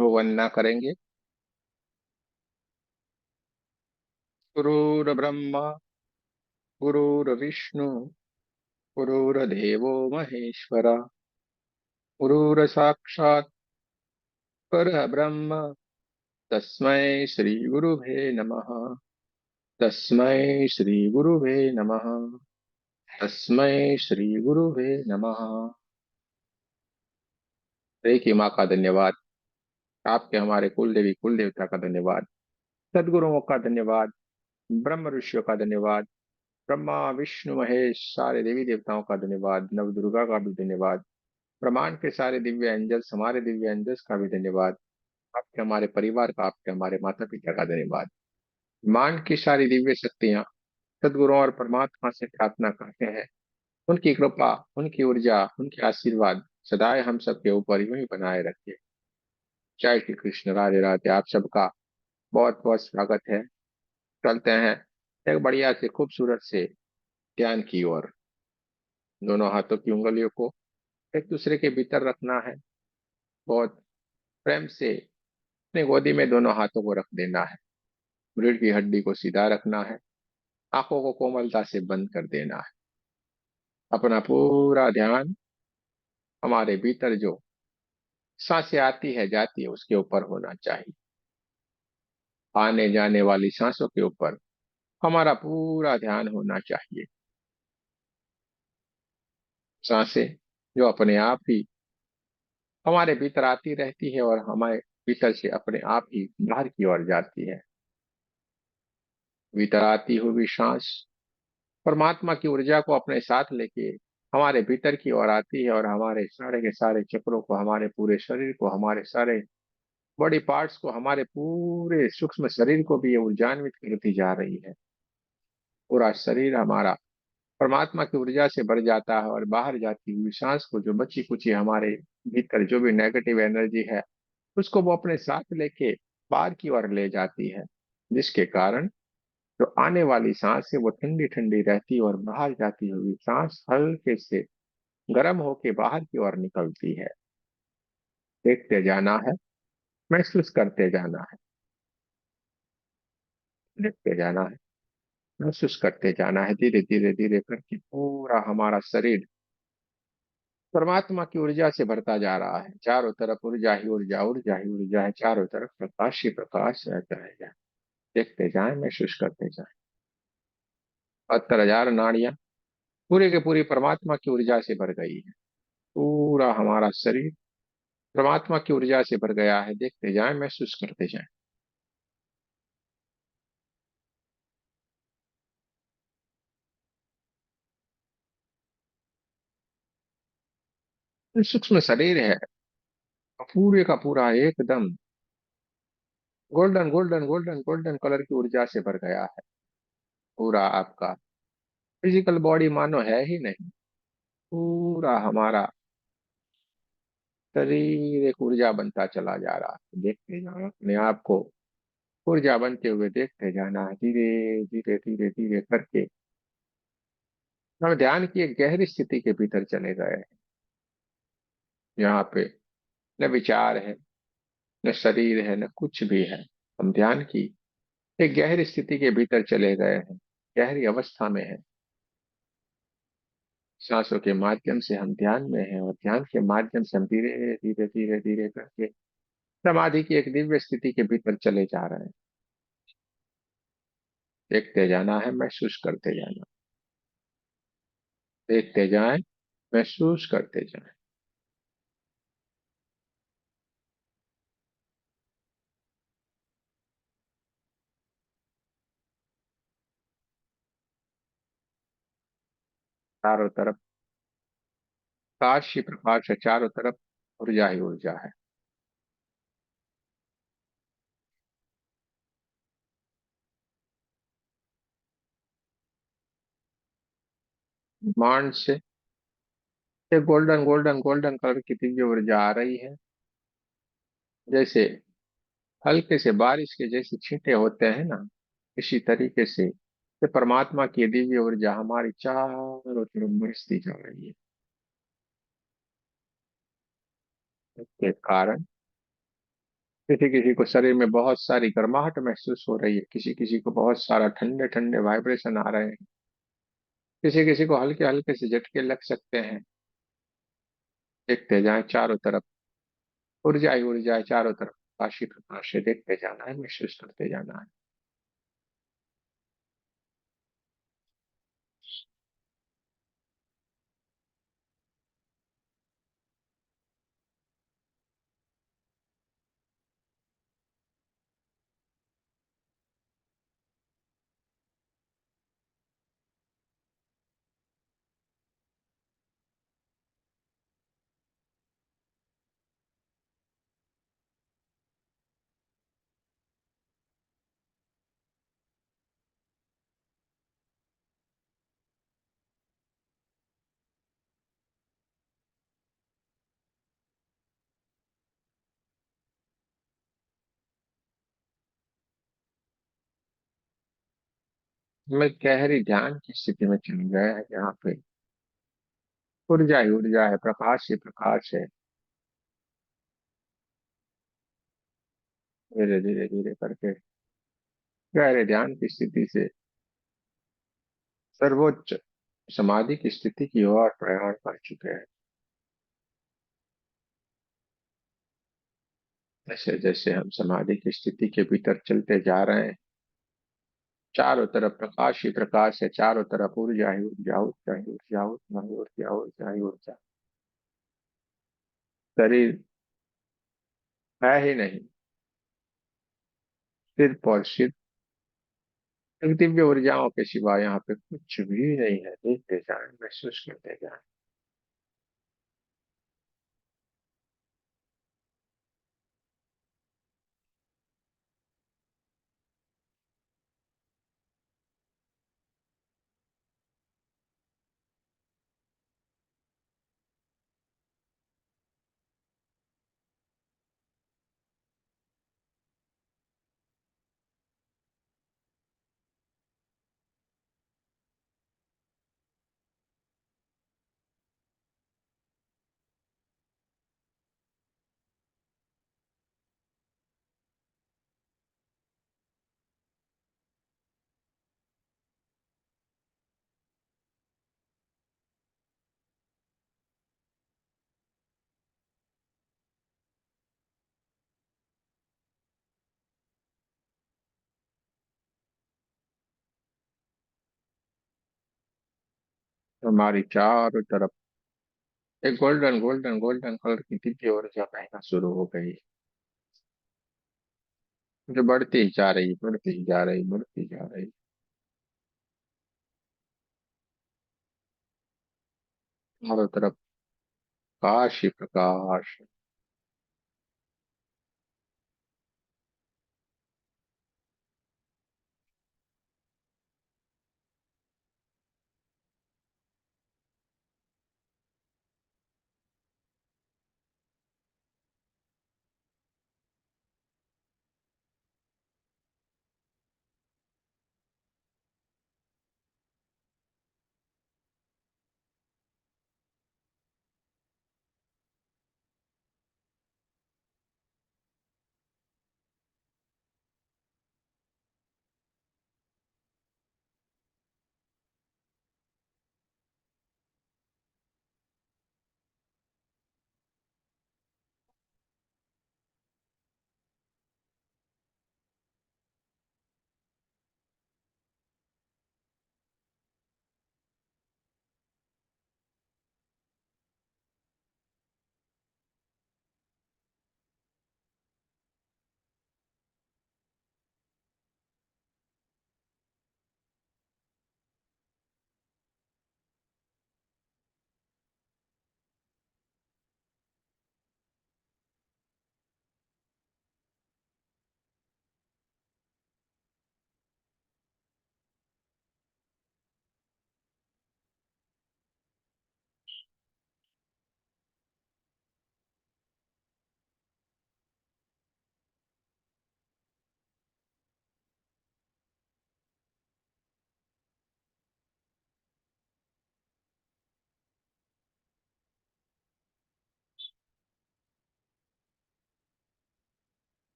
तो वंदना करेंगे। गुरुर्ब्रह्मा गुरुर्विष्णु गुरुर्देवो महेश्वरा गुरुर्साक्षात् परब्रह्म तस्मै श्री गुरुवे नमः। तस्मै श्री गुरुवे नमः। तस्मै श्री गुरुवे नमः। की माँ का धन्यवाद। आपके हमारे कुल देवी कुल देवता का धन्यवाद। सदगुरुओं का धन्यवाद। ब्रह्म ऋषियों का धन्यवाद। ब्रह्मा विष्णु महेश सारे देवी देवताओं का धन्यवाद। नव दुर्गा का भी धन्यवाद। ब्रह्मांड के सारे दिव्य एंजल्स हमारे दिव्य एंजल्स का भी धन्यवाद। आपके हमारे परिवार का आपके हमारे माता पिता का धन्यवाद। ब्रह्मांड की सारी दिव्य शक्तियां सदगुरुओं और परमात्मा से प्रार्थना करते हैं। उनकी कृपा उनकी ऊर्जा उनके आशीर्वाद सदाए हम सबके ऊपर यूं ही बनाए रखे। जय श्री कृष्ण। राधे राधे। आप सबका बहुत बहुत स्वागत है। चलते हैं एक बढ़िया से खूबसूरत से ध्यान की ओर। दोनों हाथों की उंगलियों को एक दूसरे के भीतर रखना है। बहुत प्रेम से अपनी गोदी में दोनों हाथों को रख देना है। रीढ़ की हड्डी को सीधा रखना है। आंखों को कोमलता से बंद कर देना है। अपना पूरा ध्यान हमारे भीतर जो सांसें आती है जाती है उसके ऊपर होना चाहिए। आने जाने वाली सांसों के ऊपर हमारा पूरा ध्यान होना चाहिए। सांसें जो अपने आप ही हमारे भीतर आती रहती है और हमारे भीतर से अपने आप ही बाहर की ओर जाती है। भीतर आती हुई सांस परमात्मा की ऊर्जा को अपने साथ लेके हमारे भीतर की ओर आती है और हमारे सारे के सारे चक्रों को हमारे पूरे शरीर को हमारे सारे बॉडी पार्ट्स को हमारे पूरे सूक्ष्म शरीर को भी ये ऊर्जान्वित करती जा रही है। पूरा शरीर हमारा परमात्मा की ऊर्जा से भर जाता है और बाहर जाती हुई सांस को जो बची कुची हमारे भीतर जो भी नेगेटिव एनर्जी है उसको वो अपने साथ लेके बाहर की ओर ले जाती है। जिसके कारण जो आने वाली सांस है वो ठंडी ठंडी रहती है और बाहर जाती हुई सांस हल्के से गर्म होके बाहर की ओर निकलती है। देखते जाना है। महसूस करते जाना है। देखते जाना है। महसूस करते जाना है। धीरे धीरे धीरे करके पूरा हमारा शरीर परमात्मा की ऊर्जा से भरता जा रहा है। चारों तरफ ऊर्जा ही ऊर्जा ऊर्जा ही ऊर्जा है। चारों तरफ प्रकाश ही प्रकाश रहता है। देखते जाएं महसूस करते जाएं। 72,000 नाड़ियां पूरे के पूरी परमात्मा की ऊर्जा से भर गई है। पूरा हमारा शरीर परमात्मा की ऊर्जा से भर गया है। देखते जाएं महसूस करते जाएं। सूक्ष्म शरीर है। पूरे का पूरा एकदम golden golden golden golden colour की ऊर्जा से भर गया है। पूरा आपका फिजिकल बॉडी मानो है ही नहीं। पूरा हमारा शरीर एक ऊर्जा बनता चला जा रहा है। देखते जाना अपने आप को ऊर्जा बनते हुए देखते जाना है। धीरे धीरे धीरे धीरे करके हम ध्यान की एक गहरी स्थिति के भीतर चले गए हैं। यहाँ पे न विचार है न शरीर है न कुछ भी है। हम ध्यान की एक गहरी स्थिति के भीतर चले गए हैं। गहरी अवस्था में है। सांसों के माध्यम से हम ध्यान में हैं और ध्यान के माध्यम से हम धीरे धीरे धीरे धीरे करके समाधि की एक दिव्य स्थिति के भीतर चले जा रहे हैं। देखते जाना है महसूस करते जाना। देखते जाएं महसूस करते जाएं। चारों तरफ प्रकाश ही प्रकाश है। चारों तरफ ऊर्जा ही ऊर्जा है। मांड से एक गोल्डन गोल्डन गोल्डन कलर की दिव्य ऊर्जा आ रही है। जैसे हल्के से बारिश के जैसे छींटे होते हैं ना इसी तरीके से ये परमात्मा की दिव्य ऊर्जा हमारी चारों तरफ बरसती जा रही है। इसके कारण किसी किसी को शरीर में बहुत सारी गर्माहट महसूस हो रही है, किसी किसी को बहुत सारा ठंडे ठंडे वाइब्रेशन आ रहे हैं, किसी किसी को हल्के हल्के से झटके लग सकते हैं। देखते जाएं चारों तरफ, ऊर्जा ही ऊर्जा है चारों तरफ, काशी प्रकाश से देखते जाना है, महसूस करते जाना है। मैं गहरी ध्यान की स्थिति में चल गया है, यहाँ पे ऊर्जा ही ऊर्जा है, प्रकाश ही प्रकाश है। धीरे धीरे धीरे करके गहरे ध्यान की स्थिति से सर्वोच्च समाधि की स्थिति की ओर प्रयाण कर चुके हैं। जैसे जैसे हम समाधि की स्थिति के भीतर चलते जा रहे हैं, चारों तरफ प्रकाश ही प्रकाश है, चारों तरफ ऊर्जा ही ऊर्जा, ऊर्जा ही ऊर्जा, ऊर्जा ही ऊर्जा, ऊर्जा ही ऊर्जा। शरीर है ही नहीं, सिर्फ और सिर्फ एक दिव्य ऊर्जाओं के सिवा यहाँ पे कुछ भी नहीं है। देखते जाए, महसूस करते जाए। हमारी चारों तरफ एक गोल्डन गोल्डन गोल्डन कलर की दिव्य ऊर्जा बहना शुरू हो गई, जो बढ़ती ही जा रही, बढ़ती ही जा रही, बढ़ती जा रही। चारों तरफ प्रकाश ही प्रकाश।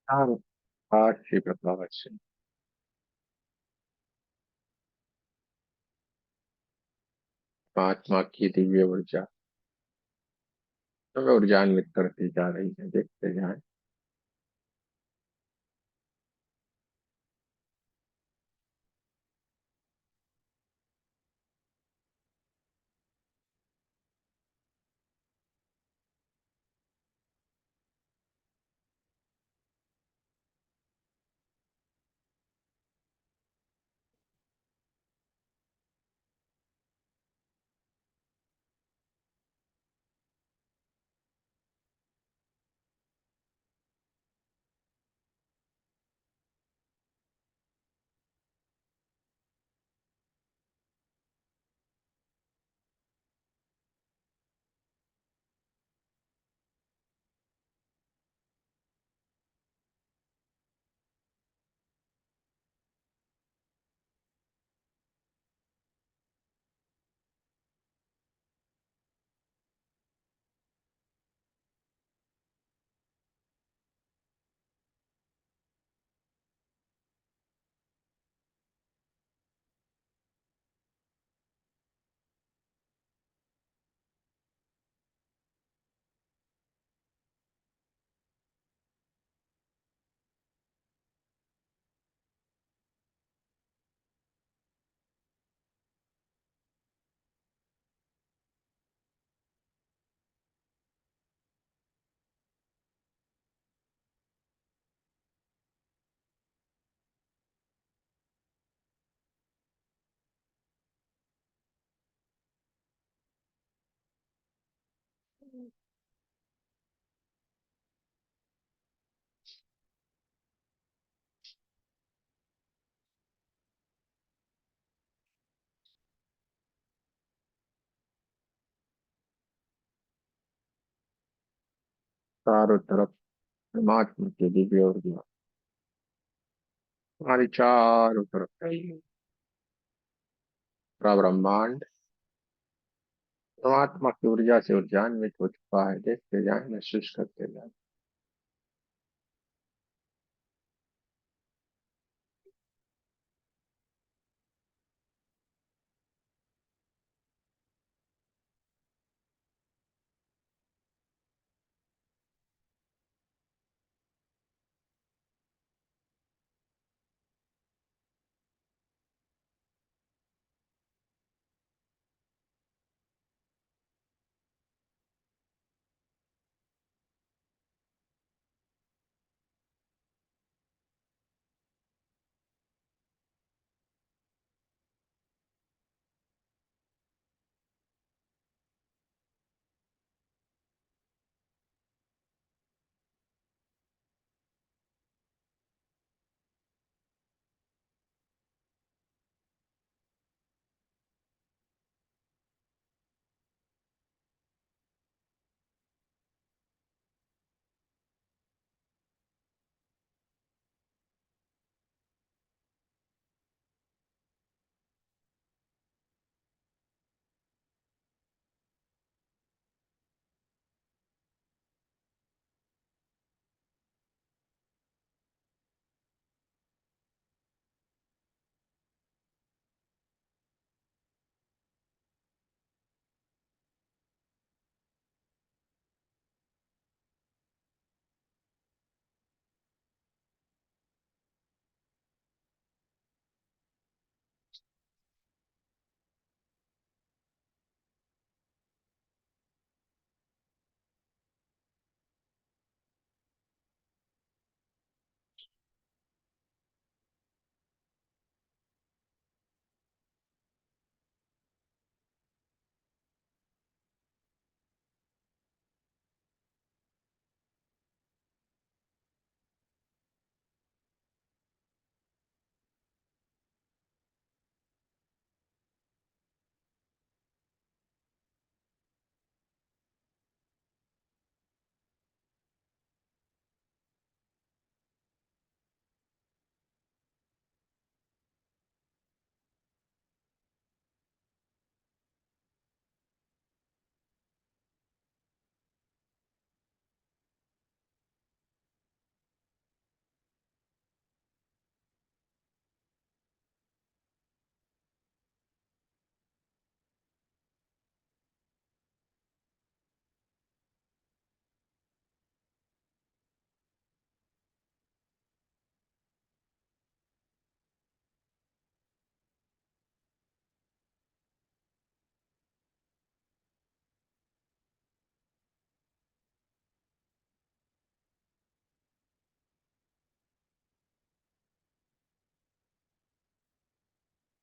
चारों पाठ श्री प्रभावत से आत्मा की दिव्य ऊर्जा हमें ऊर्जान्वित करती जा रही है, देखते जाएं। चारों तरफ परमात्मा की दिव्य ऊर्जा हमारी चारों तरफ फैली। पूरा ब्रह्मांड परमात्मा की ऊर्जा से ऊर्जान्वित हो चुका है, देखते जाएं, महसूस करते जाएं।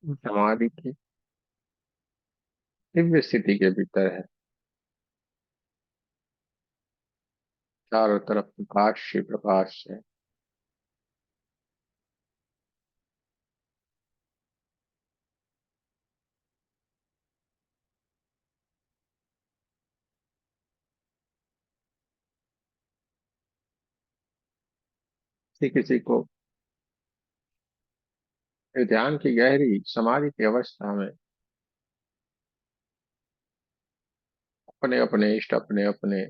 समाधि की दिव्य स्थिति के भीतर है। चारों तरफ प्रकाश ही प्रकाश है। किसी किसी को ध्यान की गहरी समाधि की अवस्था में अपने अपने इष्ट, अपने अपने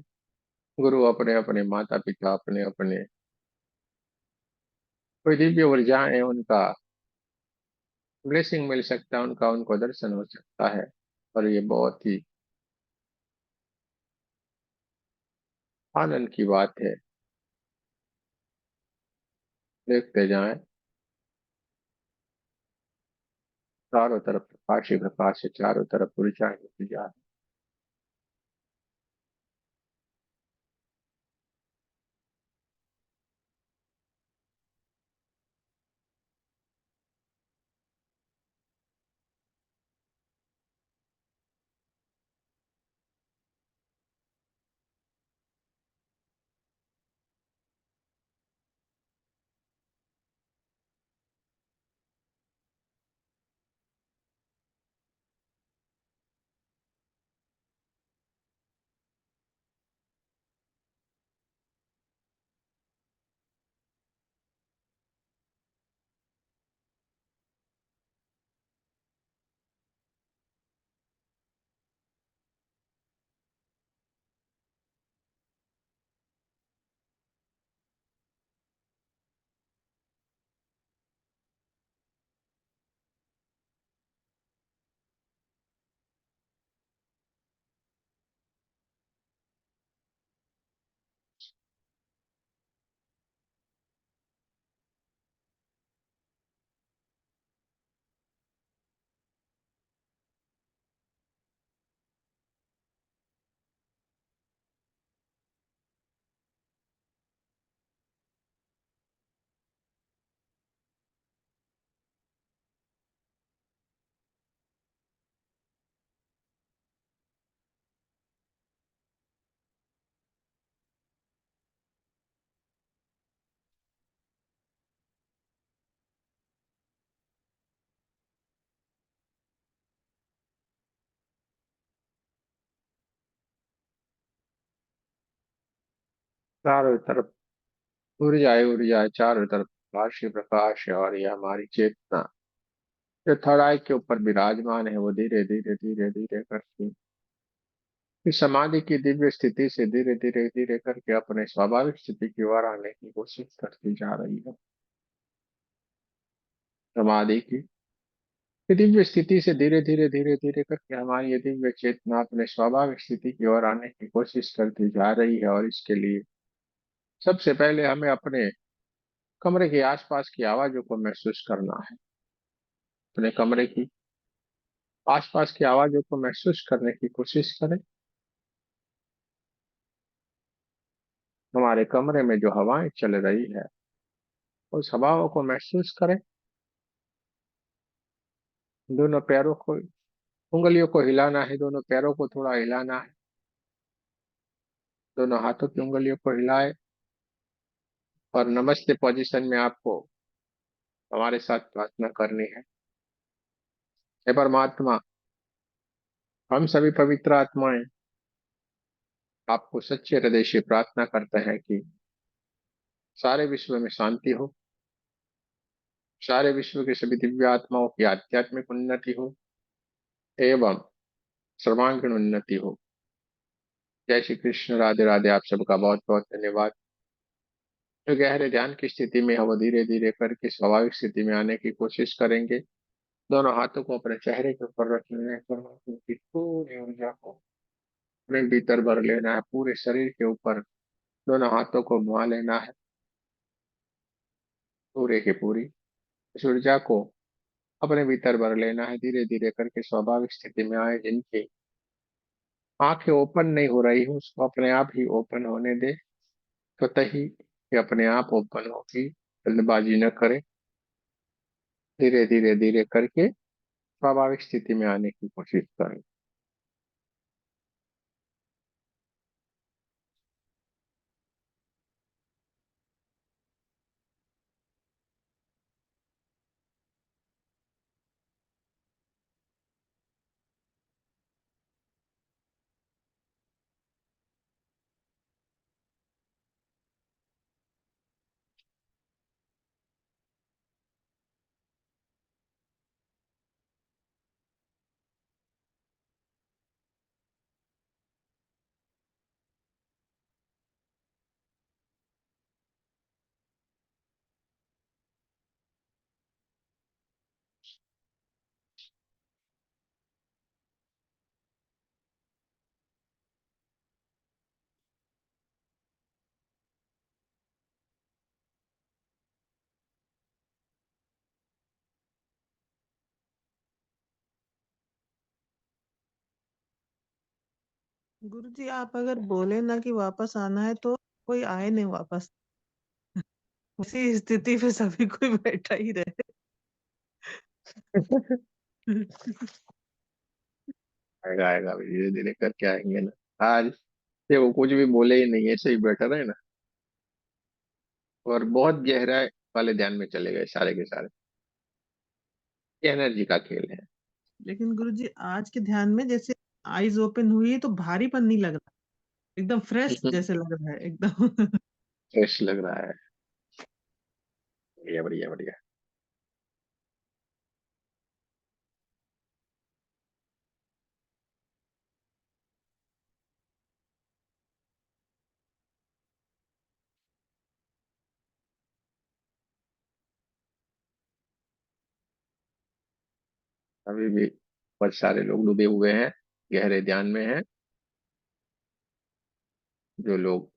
गुरु, अपने अपने माता पिता, अपने अपने कोई दिव्य ऊर्जाएं, उनका ब्लेसिंग मिल सकता है, उनका उनको दर्शन हो सकता है। और ये बहुत ही आनंद की बात है। देखते जाएं, चारों तरफ प्रकाश ही प्रकाश है, चारों तरफ ऊर्जा ही ऊर्जा है। चारों तरफ ऊर्जा ही ऊर्जा है, चारों तरफ प्रकाश ही प्रकाश है। और ये हमारी चेतना जो थर्ड आई के ऊपर विराजमान है, वो धीरे धीरे धीरे धीरे करके इस समाधि की दिव्य स्थिति से धीरे धीरे धीरे करके अपने स्वाभाविक स्थिति की ओर आने की कोशिश करती जा रही है। समाधि की ये दिव्य स्थिति से धीरे धीरे धीरे धीरे करके हमारी ये दिव्य चेतना अपने स्वाभाविक स्थिति की ओर आने की कोशिश करती जा रही है। और इसके लिए सबसे पहले हमें अपने कमरे के आसपास की आवाजों को महसूस करना है। अपने कमरे की आसपास की आवाजों को महसूस करने की कोशिश करें। हमारे कमरे में जो हवाएं चल रही है, उस हवाओं को महसूस करें। दोनों पैरों को, उंगलियों को हिलाना है, दोनों पैरों को थोड़ा हिलाना है। दोनों हाथों की उंगलियों को हिलाए और नमस्ते पोजीशन में आपको हमारे साथ प्रार्थना करनी है। हे परमात्मा, हम सभी पवित्र आत्माएं आपको सच्चे हृदय से प्रार्थना करते हैं कि सारे विश्व में शांति हो, सारे विश्व के सभी दिव्य आत्माओं की आध्यात्मिक उन्नति हो एवं सर्वांगीण उन्नति हो। जय श्री कृष्ण, राधे राधे। आप सबका बहुत बहुत धन्यवाद। जो गहरे ध्यान की स्थिति में है, वो धीरे धीरे करके स्वाभाविक स्थिति में आने की कोशिश करेंगे। दोनों हाथों को अपने चेहरे के ऊपर रखना है, परमात्मा की पूरी ऊर्जा को अपने भीतर भर लेना है। पूरे शरीर के ऊपर दोनों हाथों को घुमा लेना है, पूरे की पूरी इस ऊर्जा को अपने भीतर भर लेना है। धीरे धीरे करके स्वाभाविक स्थिति में आए। जिनकी आंखें ओपन नहीं हो रही हो, उसको अपने आप ही ओपन होने दे। स्वतः ही ये अपने आप ओपन होगी। जल्दबाजी न करें, धीरे धीरे धीरे करके स्वाभाविक स्थिति में आने की कोशिश करें। गुरु जी, आप अगर बोले ना कि वापस आना है तो कोई आए नहीं वापस। उसी स्थिति पे सभी कोई बैठा ही रहे। आएगा आएगा, धीरे धीरे करके आएंगे ना। आज से वो कुछ भी बोले ही नहीं, ऐसे ही बैठा रहे ना, और बहुत गहराई वाले ध्यान में चले गए सारे के सारे। ये एनर्जी का खेल है। लेकिन गुरु जी, आज के ध्यान में जैसे आईज ओपन हुई तो भारीपन नहीं लग रहा, एकदम फ्रेश जैसे लग रहा है एकदम। फ्रेश लग रहा है। बढ़िया बढ़िया बढ़िया। अभी भी बहुत सारे लोग डूबे हुए हैं, गहरे ध्यान में हैं। जो लोग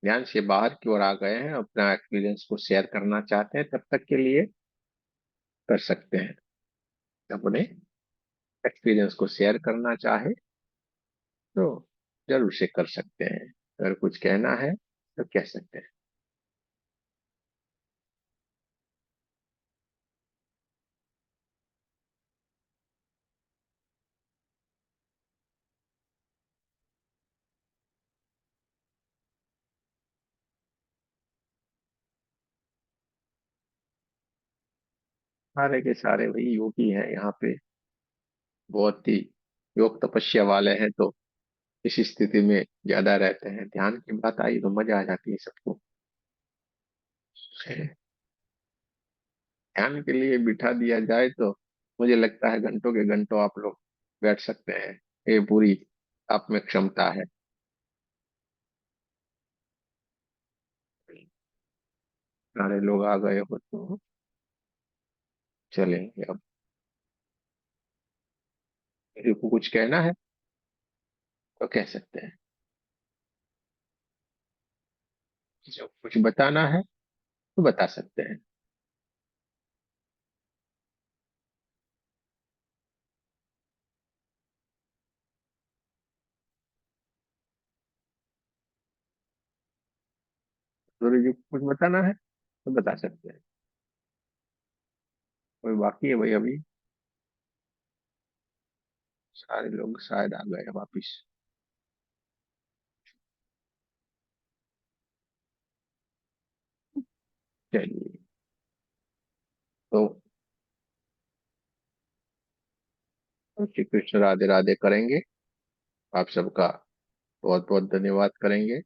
ध्यान से बाहर की ओर आ गए हैं, अपना एक्सपीरियंस को शेयर करना चाहते हैं, तब तक के लिए कर सकते हैं। अपने एक्सपीरियंस को शेयर करना चाहे तो जरूर से कर सकते हैं। अगर कुछ कहना है तो कह सकते हैं। सारे के सारे वही योगी हैं यहाँ पे, बहुत ही योग तपस्या वाले हैं, तो इस स्थिति में ज्यादा रहते हैं। ध्यान की बात आई तो मजा आ जाती है सबको। ध्यान के लिए बिठा दिया जाए तो मुझे लगता है घंटों के घंटों आप लोग बैठ सकते हैं। ये पूरी आप में क्षमता है। सारे लोग आ गए हो तो चलेंगे अब। किसी को कुछ कहना है तो कह सकते हैं। किसी को कुछ बताना है तो बता सकते हैं। सूर्य जी को कुछ बताना है तो बता सकते हैं। कोई बाकी है भाई अभी? सारे लोग शायद आ गए वापिस। चलिए, तो श्री कृष्ण राधे राधे करेंगे। आप सबका बहुत बहुत धन्यवाद करेंगे।